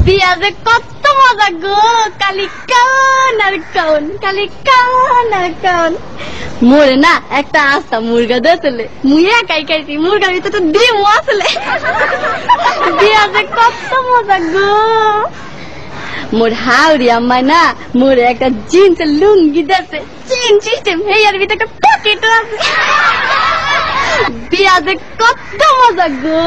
বিয়া যে কত মজা গো, কালি কান আর কান, কালি কান আর কান। মোরে না একটা আস্তা মুরগা দিয়েছিলে, মুই একাই খাইছি, মুরগার ভিতরে তো ডিমও আসলে। বিয়া যে কত মজা গো। মোর হাওড়ি আম্মাই না মোরে একটা জিন্সের লুঙ্গি দিয়েছে, চেন সিস্টেম, হেয়ার ভিতরে একটা পকেট আছে। বিয়া যে কত মজা গো।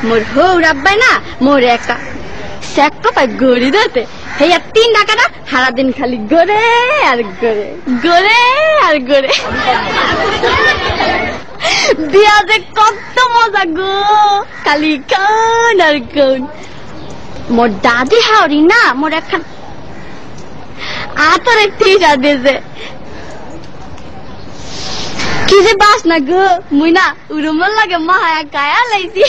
মোর হৌর আব্বাই না মোরে একটা স্যাক্কো পাই গড়ি দিতে, হেয়ার 3 টাকা না সারাদিন খালি গড়ে আর গড়ে, গড়ে আর গড়ে। বিয়া যে কত মজা গো, খালি কান আর কান। মোর দাদি হাওড়ি না মোর একখান আতরে টিশা দিয়েছে, কি যে বাস না গো, মুই না উরুমল লাগে মায়া গায়া লাইছি।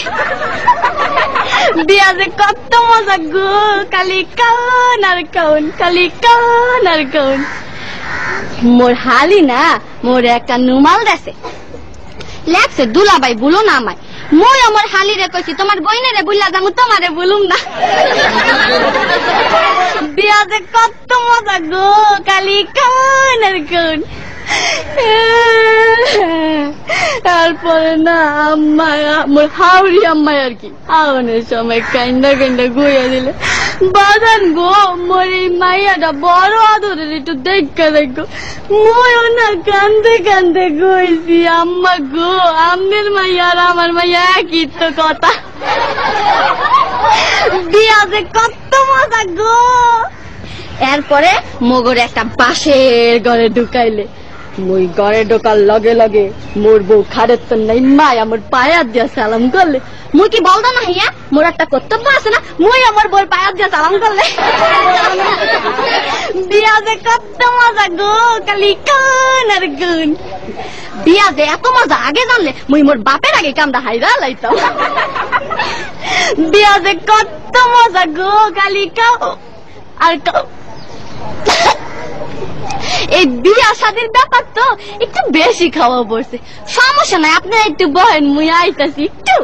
বিয়া যে কত মজা গো, কালি কান আর কান, কালি কান আর কান। মোর হালি না মোর একটা নুমাল দেছে, লেখছে দুলাবাই বলো না আমায়। মই আমার হালি রে কইছি তোমার বইনে রে বুঝলা যাবো, তোমারে বলুম না। বিয়া যে কত মজা গো, কালি কান আর কান। তারপরে না আম্মা মোর হাওড়ি আম্মাই আর কি আওয়ানোর সময় কাইন্দা কাইন্দা গুইয়া দিলে, বাজান গো মোর এই মাইয়াটা বড় আদরের, একটু দেখা দেখো। ময়ও না কান্দে কান্দে গইছি, আম্মা গো আমের মাইয়া আর আমার মাইয়া একই তো কথা। বিয়া যে কত মজা গো। এরপরে মগর একটা বাঁশের ঘরে ঢুকাইলে, মুই ঘরে ঢোকার লগে লগে মোর বউ খারের তো নাই মাই আমার পায়া দিয়া সালাম করলে। মুই কি বলতো না হিয়া মোর একটা কর্তব্য আছে না, মুই আমার বউর পায়া দিয়া সালাম করলে। বিয়া যে কত মজা গো, কালি কান আর কান। বিয়া যে এত মজা আগে জানলে মুই মোর বাপের আগে কামটা হাইরা লাইতাম। বিয়া যে কত মজা গো, কালি কান আর কান। এই বিয়া শাদির ব্যাপার তো একটু বেশি খাওয়া পড়ছে, সমস্যা নাই, আপনারা একটু বহেন, মুই আইতাছি একটু।